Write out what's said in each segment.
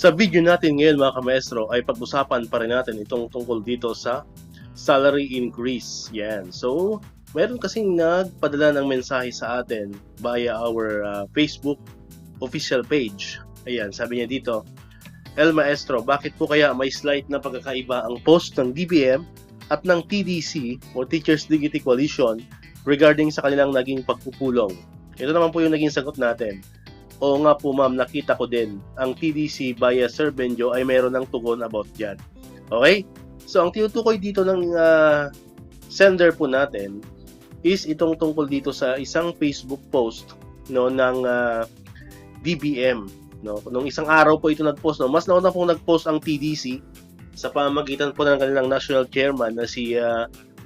Sa video natin ngayon mga kamaestro ay pag-usapan pa rin natin itong tungkol dito sa salary increase. Yan. So, meron kasing nagpadala ng mensahe sa atin via our Facebook official page. Ayan, sabi niya dito, El Maestro, bakit po kaya may slight na pagkakaiba ang post ng DBM at ng TDC o Teachers Dignity Coalition regarding sa kanilang naging pagpupulong? Ito naman po yung naging sagot natin. Oo nga po ma'am, nakita ko din. Ang TDC via Sir Benjo ay mayroon ng tugon about dyan. Okay? So, ang tinutukoy dito ng sender po natin is itong tungkol dito sa isang Facebook post no, ng DBM. No? Nung isang araw po ito nag-post. No? Mas nauna po nag-post ang TDC sa pamamagitan po ng kanilang national chairman na si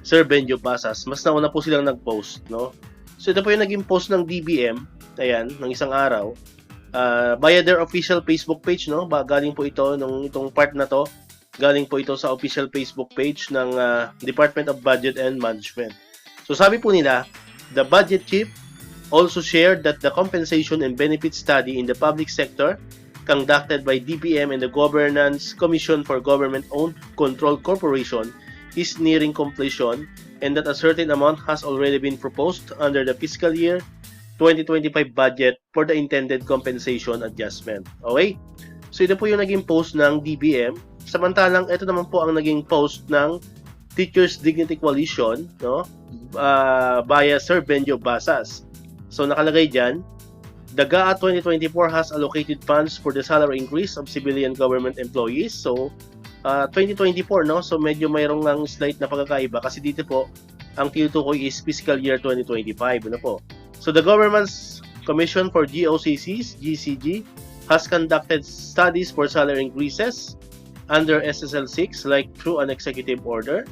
Sir Benjo Pasas. Mas nauna po silang nag-post. No? So, ito po yung naging post ng DBM. Ayan, ng isang araw. Via their official Facebook page, no? Galing po ito, itong part na to, galing po ito sa official Facebook page ng Department of Budget and Management. So sabi po nila, the budget chief also shared that the compensation and benefit study in the public sector conducted by DBM and the Governance Commission for Government-Owned Controlled Corporation is nearing completion and that a certain amount has already been proposed under the fiscal year 2025 budget for the intended compensation adjustment. Okay? So ito po yung naging post ng DBM. Samantalang ito naman po ang naging post ng Teachers Dignity Coalition, no? Via Sir Benjo Basas. So nakalagay dyan, the GAA 2024 has allocated funds for the salary increase of civilian government employees. So 2024, no? So medyo mayroong ng slight na pagkakaiba kasi dito po ang tinutukoy is fiscal year 2025, ano po? So the Government's Commission for GOCCs, GCG, has conducted studies for salary increases under SSL 6 like through an executive order.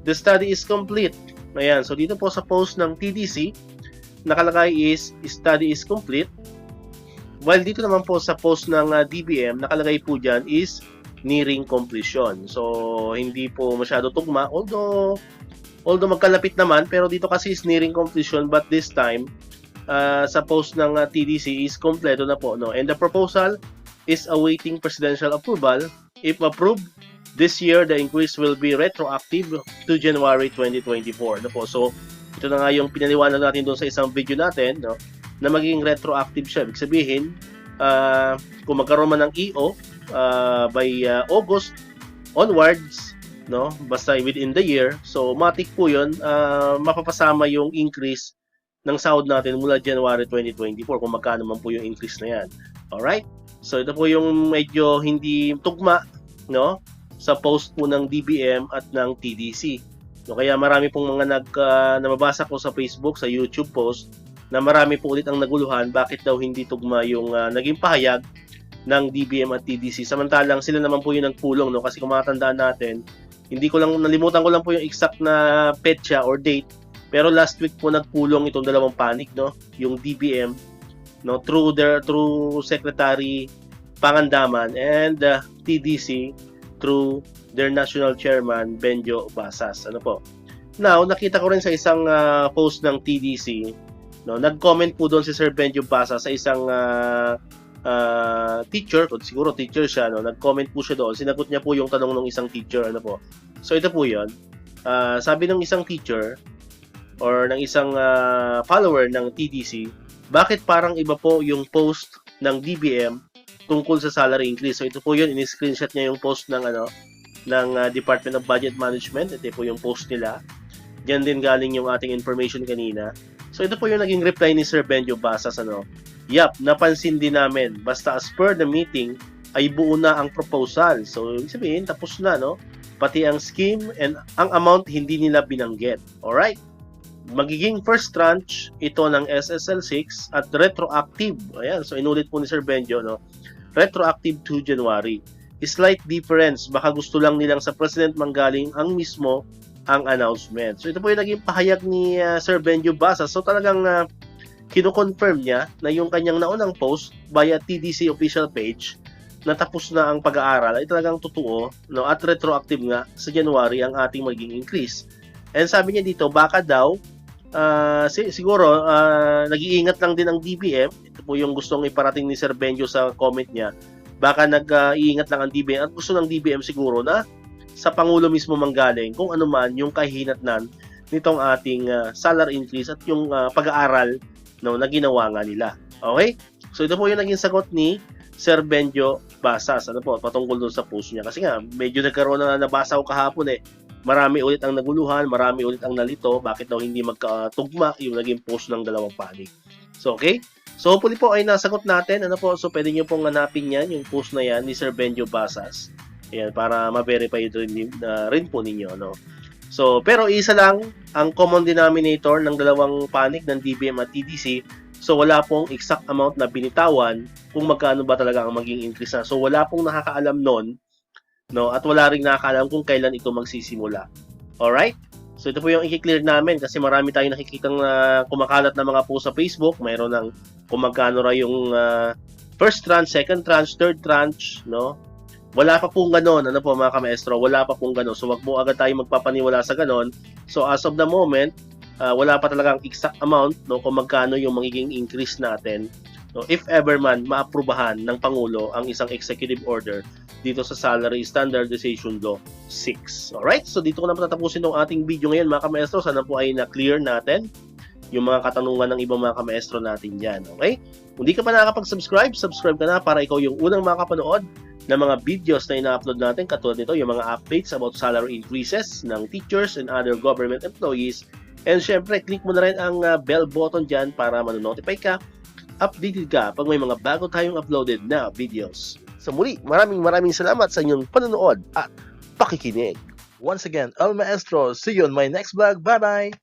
The study is complete. Ayan, so dito po sa post ng TDC, nakalagay is study is complete. While dito naman po sa post ng DBM, nakalagay po dyan is nearing completion. So hindi po masyado tugma, although magkalapit naman, pero dito kasi is nearing completion, but this time sa post ng TDC is kompleto na po, no? And the proposal is awaiting presidential approval. If approved this year, the increase will be retroactive to January 2024, no po? So ito na nga yung pinaliwanag natin doon sa isang video natin, no? Na magiging retroactive siya. Ibig sabihin, kung magkaroon man ng EO by August onwards, no, basta within the year, so matik po yun, mapapasama yung increase ng sahod natin mula January 2024 kung magkano man po yung increase na yan. Alright? So ito po yung medyo hindi tugma, no, sa post po ng DBM at ng TDC. So kaya marami pong mga nababasa ko sa Facebook, sa YouTube post, na marami po ulit ang naguluhan bakit daw hindi tugma yung naging pahayag ng DBM at TDC. Samantalang sila naman po yung nagpulong, no, kasi kung matandaan natin, nalimutan ko lang po yung exact na petsa or date, pero last week po nagpulong itong dalawang panig, no, yung DBM, no, through Secretary Pangandaman and TDC through their national chairman Benjo Basas. Ano po? Now, nakita ko rin sa isang post ng TDC, no, nag-comment po doon si Sir Benjo Basas sa isang teacher, siguro teacher siya, no, nag-comment po siya doon, sinagot niya po yung tanong ng isang teacher, ano po. So ito po 'yon. Sabi ng isang teacher or ng isang follower ng TDC, bakit parang iba po yung post ng DBM tungkol sa salary increase? So ito po 'yon, ini-screenshot niya yung post ng Department of Budget Management. Ito po yung post nila. Diyan din galing yung ating information kanina. So ito po yung naging reply ni Sir Benjo Basas, ano. Yap, napansin din namin. Basta as per the meeting, ay buo na ang proposal. So, ibig sabihin, tapos na, no? Pati ang scheme and ang amount hindi nila binanggit. Alright? Magiging first tranche ito ng SSL 6 at retroactive. Ayan, so inulit po ni Sir Benjo, no? Retroactive to January. Slight difference. Baka gusto lang nilang sa President manggaling ang mismo ang announcement. So, ito po yung naging pahayag ni Sir Benjo Basas. So, talagang kino-confirm niya na yung kanyang naunang post via TDC official page na tapos na ang pag-aaral ay talagang totoo, no, at retroactive nga sa January ang ating magiging increase. And sabi niya dito, baka daw siguro nag-iingat lang din ang DBM. Ito po yung gustong iparating ni Sir Benjo sa comment niya. baka nag-iingat lang ang DBM at gusto ng DBM siguro na sa Pangulo mismo manggaling kung ano man yung kahinatnan nitong ating salary increase at yung pag-aaral na ginawa nga nila. Okay? So ito po yung naging sagot ni Sir Benjo Basas. Ano po, patungkol doon sa post niya. Kasi nga, medyo nagkaroon na nabasa ko kahapon Marami ulit ang naguluhan, marami ulit ang nalito. Bakit daw hindi magkatugma yung naging post ng dalawang panig. So, okay? So, hopefully po ay nasagot natin. Ano po, so pwede nyo pong hanapin yan, yung post na yan ni Sir Benjo Basas. Ayan, para ma-verify rin po ninyo. No? So, pero isa lang ang common denominator ng dalawang panig ng DBM at TDC. So, wala pong exact amount na binitawan kung magkano ba talaga ang maging increase na. So, wala pong nakakaalam nun, no? At wala ring nakakaalam kung kailan ito magsisimula. Alright? So, ito po yung i-clear namin kasi marami tayong nakikitang kumakalat na mga post sa Facebook. Mayroon ng kung magkano ra yung first tranche, second tranche, third tranche, no? Wala pa pong ganon, ano po mga kamaestro, wala pa pong ganon. So, wag mo agad tayo magpapaniwala sa ganon. So, as of the moment, wala pa talagang exact amount, no, kung magkano yung magiging increase natin. No, if ever man maaprubahan ng Pangulo ang isang executive order dito sa Salary Standardization Law 6. Alright? So, dito ko na patatapusin ng ating video ngayon mga kamaestro. Sana po ay na-clear natin yung mga katanungan ng ibang mga kamaestro natin dyan. Okay? Kung di ka pa nakakapag-subscribe, subscribe ka na para ikaw yung unang makapanood ng mga videos na ina-upload natin. Katulad nito, yung mga updates about salary increases ng teachers and other government employees. And syempre, click mo na rin ang bell button dyan para manonotify ka, updated ka pag may mga bago tayong uploaded na videos. So muli, maraming salamat sa inyong panonood at pakikinig. Once again, El Maestro, see you on my next vlog. Bye-bye!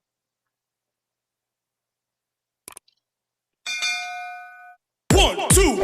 1, 2